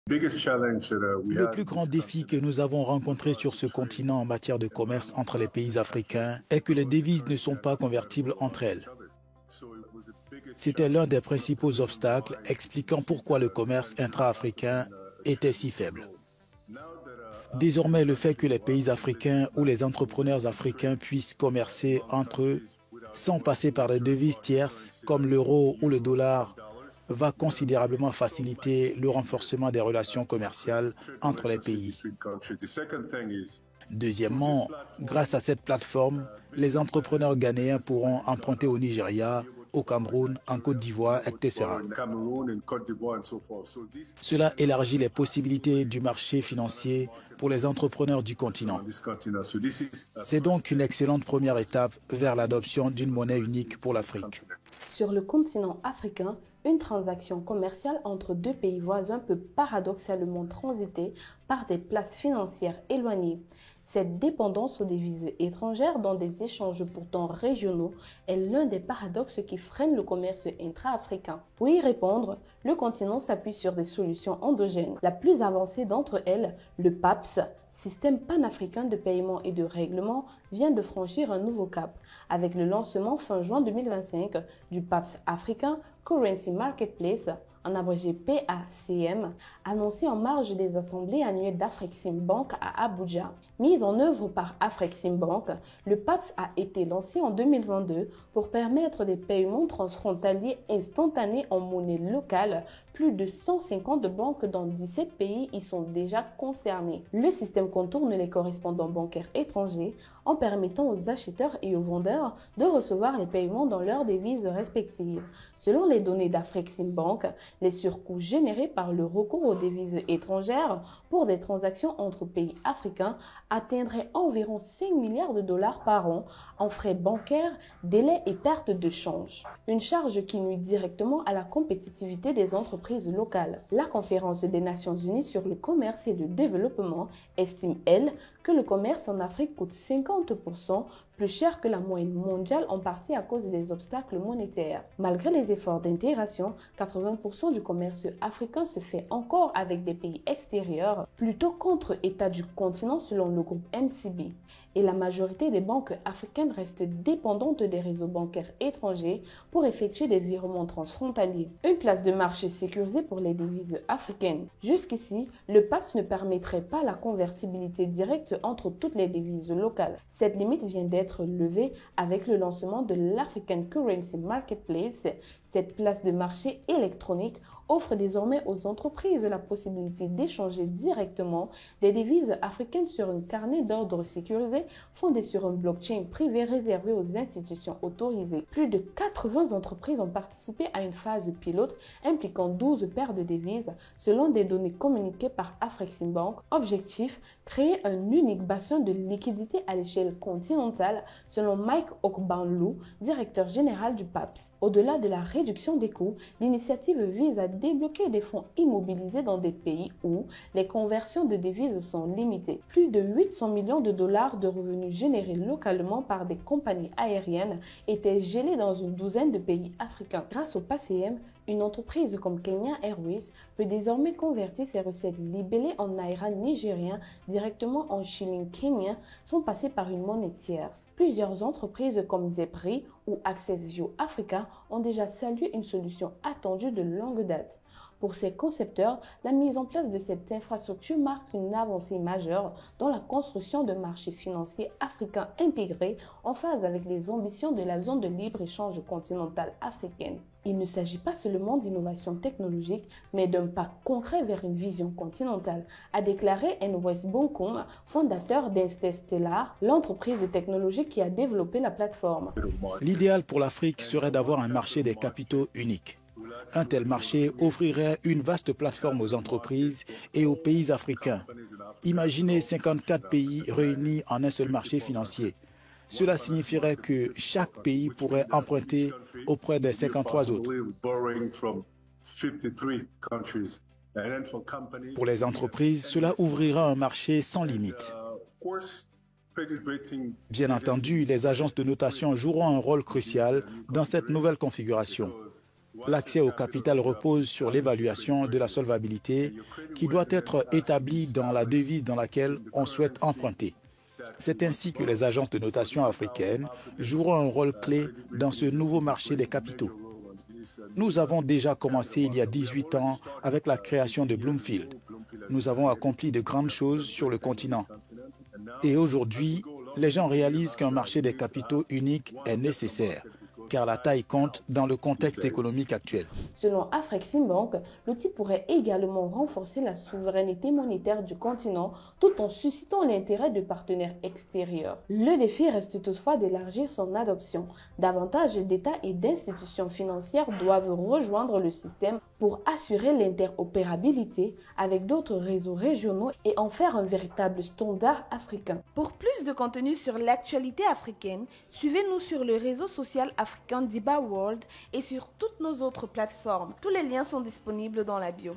Le plus grand défi que nous avons rencontré sur ce continent en matière de commerce entre les pays africains est que les devises ne sont pas convertibles entre elles. C'était l'un des principaux obstacles expliquant pourquoi le commerce intra-africain était si faible. Désormais, le fait que les pays africains ou les entrepreneurs africains puissent commercer entre eux sans passer par des devises tierces comme l'euro ou le dollar va considérablement faciliter le renforcement des relations commerciales entre les pays. Deuxièmement, grâce à cette plateforme, les entrepreneurs ghanéens pourront emprunter au Nigeria, au Cameroun, en Côte d'Ivoire, etc. Cela élargit les possibilités du marché financier pour les entrepreneurs du continent. C'est donc une excellente première étape vers l'adoption d'une monnaie unique pour l'Afrique. Sur le continent africain, une transaction commerciale entre deux pays voisins peut paradoxalement transiter par des places financières éloignées. Cette dépendance aux devises étrangères dans des échanges pourtant régionaux est l'un des paradoxes qui freinent le commerce intra-africain. Pour y répondre, le continent s'appuie sur des solutions endogènes. La plus avancée d'entre elles, le PAPS, Système panafricain de paiement et de règlement, vient de franchir un nouveau cap avec le lancement fin juin 2025 du PAPS africain Currency Marketplace, en abrégé PACM, annoncé en marge des assemblées annuelles d'Afreximbank à Abuja. Mise en œuvre par Afreximbank, le PAPS a été lancé en 2022 pour permettre des paiements transfrontaliers instantanés en monnaie locale. Plus de 150 banques dans 17 pays y sont déjà concernées. Le système contourne les correspondants bancaires étrangers en permettant aux acheteurs et aux vendeurs de recevoir les paiements dans leurs devises respectives. Selon les données d'Afreximbank, les surcoûts générés par le recours aux devises étrangères pour des transactions entre pays africains atteindraient environ 5 milliards de dollars par an en frais bancaires, délais et pertes de change. Une charge qui nuit directement à la compétitivité des entreprises locales. La Conférence des Nations Unies sur le commerce et le développement estime, elle, que le commerce en Afrique coûte 50% plus cher que la moyenne mondiale, en partie à cause des obstacles monétaires. Malgré les efforts d'intégration, 80% du commerce africain se fait encore avec des pays extérieurs, plutôt qu'entre États du continent selon le groupe MCB. Et la majorité des banques africaines restent dépendantes des réseaux bancaires étrangers pour effectuer des virements transfrontaliers. Une place de marché sécurisée pour les devises africaines. Jusqu'ici, le PAPS ne permettrait pas la convertibilité directe entre toutes les devises locales. Cette limite vient d'être levée avec le lancement de l'African Currency Marketplace. Cette place de marché électronique offre désormais aux entreprises la possibilité d'échanger directement des devises africaines sur un carnet d'ordre sécurisé fondé sur un blockchain privé réservé aux institutions autorisées. Plus de 80 entreprises ont participé à une phase pilote impliquant 12 paires de devises selon des données communiquées par Afreximbank. Objectif, créer un unique bassin de liquidité à l'échelle continentale selon Mike Okbanlou, directeur général du PAPS. Au-delà de la réduction des coûts, l'initiative vise à débloquer des fonds immobilisés dans des pays où les conversions de devises sont limitées. Plus de 800 millions de dollars de revenus générés localement par des compagnies aériennes étaient gelés dans une douzaine de pays africains. Grâce au PACM, une entreprise comme Kenya Airways peut désormais convertir ses recettes libellées en naira nigérien directement en shilling kenyan sans passer par une monnaie tierce. Plusieurs entreprises comme Zepri ou AccessView Africa ont déjà salué une solution attendue de longue date. Pour ces concepteurs, la mise en place de cette infrastructure marque une avancée majeure dans la construction de marchés financiers africains intégrés en phase avec les ambitions de la zone de libre-échange continentale africaine. Il ne s'agit pas seulement d'innovation technologique, mais d'un pas concret vers une vision continentale, a déclaré Nwes Bonkum, fondateur d'Interstellar, l'entreprise technologique qui a développé la plateforme. L'idéal pour l'Afrique serait d'avoir un marché des capitaux unique. Un tel marché offrirait une vaste plateforme aux entreprises et aux pays africains. Imaginez 54 pays réunis en un seul marché financier. Cela signifierait que chaque pays pourrait emprunter auprès des 53 autres. Pour les entreprises, cela ouvrira un marché sans limite. Bien entendu, les agences de notation joueront un rôle crucial dans cette nouvelle configuration. L'accès au capital repose sur l'évaluation de la solvabilité qui doit être établie dans la devise dans laquelle on souhaite emprunter. C'est ainsi que les agences de notation africaines joueront un rôle clé dans ce nouveau marché des capitaux. Nous avons déjà commencé il y a 18 ans avec la création de Bloomfield. Nous avons accompli de grandes choses sur le continent. Et aujourd'hui, les gens réalisent qu'un marché des capitaux unique est nécessaire, car la taille compte dans le contexte économique actuel. Selon Afreximbank, l'outil pourrait également renforcer la souveraineté monétaire du continent tout en suscitant l'intérêt de partenaires extérieurs. Le défi reste toutefois d'élargir son adoption. Davantage d'États et d'institutions financières doivent rejoindre le système pour assurer l'interopérabilité avec d'autres réseaux régionaux et en faire un véritable standard africain. Pour plus de contenu sur l'actualité africaine, suivez-nous sur le réseau social africain Diba World et sur toutes nos autres plateformes. Tous les liens sont disponibles dans la bio.